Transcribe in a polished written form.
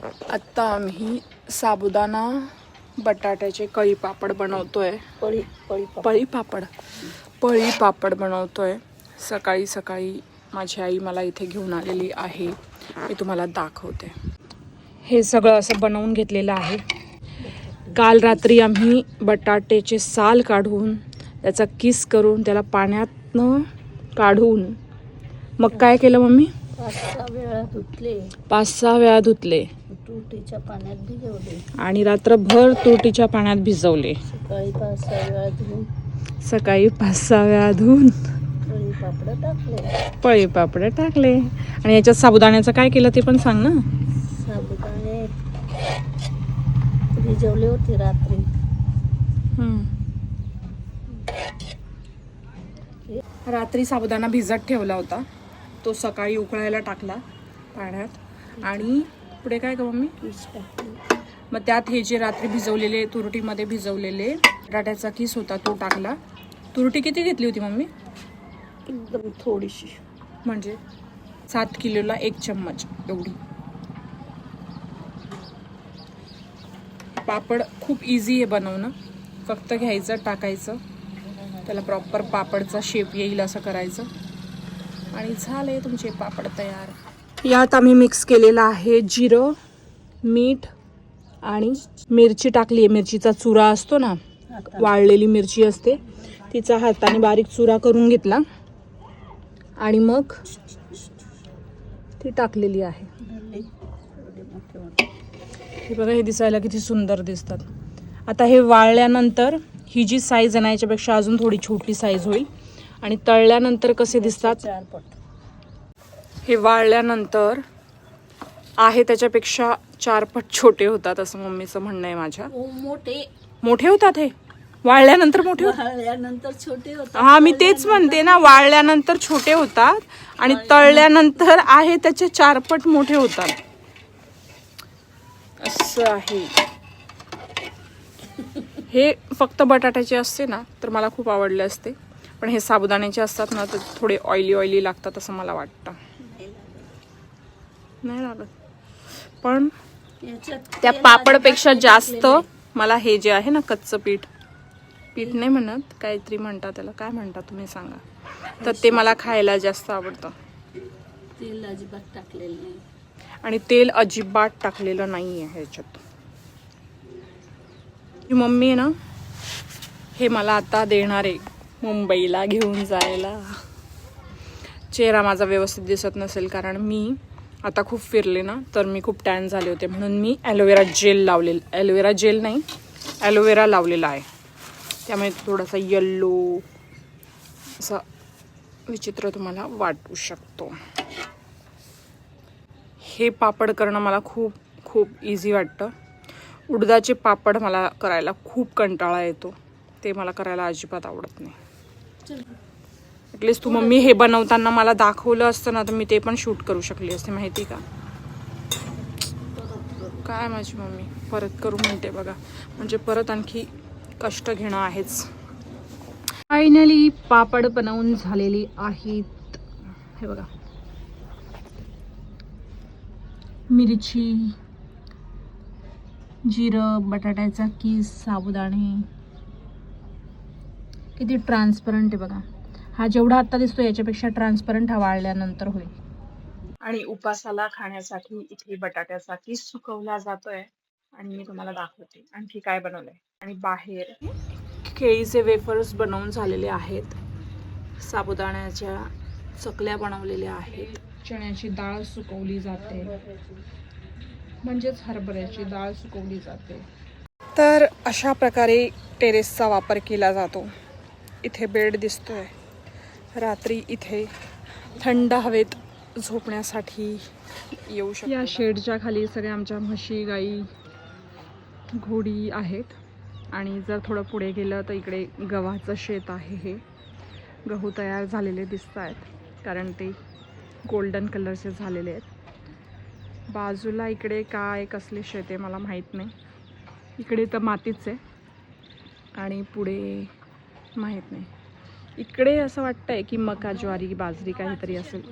आता आम्ही साबुदाणा बटाट्याचे कळी पापड बनवतोय. पळी पापड बनवतोय. सकाळी सकाळी माझी आई मला इथे घेऊन आलेली आहे. मी तुम्हाला दाखवते. हे सगळं असं बनवून घेतलेलं आहे. काल रात्री आम्ही बटाट्याचे साल काढून त्याचा किस करून त्याला पाण्यातनं काढून मग काय केलं मम्मी? 5-6 वेळा धुतले. तुरटीच्या पाण्यात भिजवले आणि रात्रभर तुरटीच्या पाण्यात भिजवले. सकाळी 5-6 वेळा धुवून पळी पापड टाकले. आणि याच्यात साबुदाण्याचं काय केलं ते पण सांग ना. साबुदाणे भिजवले होते रात्री. रात्री साबुदाणा भिजत ठेवला होता. तो सकाळी उकळायला टाकला पाण्यात. आणि पुढे काय का मम्मी? मग त्यात हे जे रात्री भिजवलेले तुरटीमध्ये भिजवलेले बटाट्याचा किस होता तो टाकला. तुरटी किती घेतली होती मम्मी? एकदम थोडीशी, म्हणजे 7 किलोला 1 चम्मच एवढी. पापड खूप इझी आहे बनवणं. फक्त घ्यायचं, टाकायचं, त्याला प्रॉपर पापडचा शेप येईल असं करायचं आणि झाले तुमचे पापड तयार. यात आम्ही मिक्स केलेला आहे जिरं, मीठ आणि मिरची टाकली आहे. मिरचीचा चुरा असतो ना, वाळलेली मिरची असते, तिचा हाताने बारीक चुरा करून घेतला आणि मग ती टाकलेली आहे. हे बघा, हे दिसायला किती सुंदर दिसतात. आता हे वाळल्यानंतर ही जी साईज आहे ना, याच्यापेक्षा अजून थोडी छोटी साईज होईल. आणि तळल्यानंतर कसे दिसतात? हे वाळल्यानंतर आहे त्याच्यापेक्षा 4 पट छोटे होतात असं मम्मीचं म्हणणं आहे माझ्या. मोठे होतात हे वाळल्यानंतर. वाळल्यानंतर छोटे होतात. हा, मी तेच म्हणते ना, वाळल्यानंतर छोटे होतात आणि तळल्यानंतर आहे त्याचे 4 पट मोठे होतात असं आहे. हे फक्त बटाट्याचे असते ना तर मला खूप आवडले असते, पण हे साबुदाण्याचे असतात ना तर थोडे ऑइली लागतात असं मला वाटतं. नाही लागत, पण त्या पापडपेक्षा जास्त मला हे जे आहे ना कच्चं पीठ नाही म्हणत, काहीतरी म्हणतात त्याला, काय म्हणतात तुम्ही सांगा, तर ते मला खायला जास्त आवडतं. तेल अजिबात टाकलेलं नाही. आणि तेल अजिबात टाकलेलं नाही आहे ह्याच्यात. मम्मी आहे ना, हे मला आता देणार आहे मुंबईला घेऊन जायला. चेहरा माझा व्यवस्थित दिसत नसेल कारण मी आता खूप फिरले ना, तर मी खूप टॅन झाले होते, म्हणून मी ॲलोवेरा लावलेला आहे. त्यामुळे थोडासा येल्लो असा विचित्र तुम्हाला वाटू शकतो. हे पापड करणं मला खूप खूप इझी वाटतं. उडदाचे पापड मला करायला खूप कंटाळा येतो, ते मला करायला अजिबात आवडत नाही. ॲटलिस्ट तू मम्मी हे बनवताना मला दाखवलं असतं ना तर मी ते पण शूट करू शकली असते, माहिती का. काय माझी मम्मी परत करू म्हणते बघा, म्हणजे परत आणखी कष्ट घेणं आहेच. फायनली पापड बनवून झालेली आहेत. हे बघा, मिरची, जिरं, बटाट्याचा किस, साबुदाणे, किती ट्रान्सपरंट आहे बघा. हा जेवढा आता दिसतो याच्यापेक्षा ट्रान्सपरंट हा वाळल्यानंतर होईल. आणि उपासाला खाण्यासाठी इथे बटाट्याचा किस सुकवला जातोय आणि मी तुम्हाला दाखवते आणखी काय बनवलंय. आणि बाहेर केळीचे वेफर्स बनवून झालेले आहेत, साबुदाण्याच्या चकल्या बनवलेल्या आहेत, चण्याची डाळ सुकवली जाते, म्हणजेच हरभऱ्याची डाळ सुकवली जाते. तर अशा प्रकारे टेरेसचा वापर केला जातो. इथे बेड दिसतोय. रात्री इथे थंड हवेत झोपण्यासाठी येऊ शकतो. या शेडच्या खाली सगळ्या आमच्या म्हशी, गाई, घोडी आहेत. आणि जर थोडं पुढे गेलं तर इकडे गव्हाचं शेत आहे. हे गहू तयार झालेले दिसत आहेत कारण ते गोल्डन कलरचे झालेले आहेत. बाजूला इकडे काय कसले शेत आहे मला माहीत नाही. इकडे तर मातीच आहे आणि पुढे माहीत नाही. इकडे असं वाटतंय की मका, ज्वारी, बाजरी काहीतरी असेल.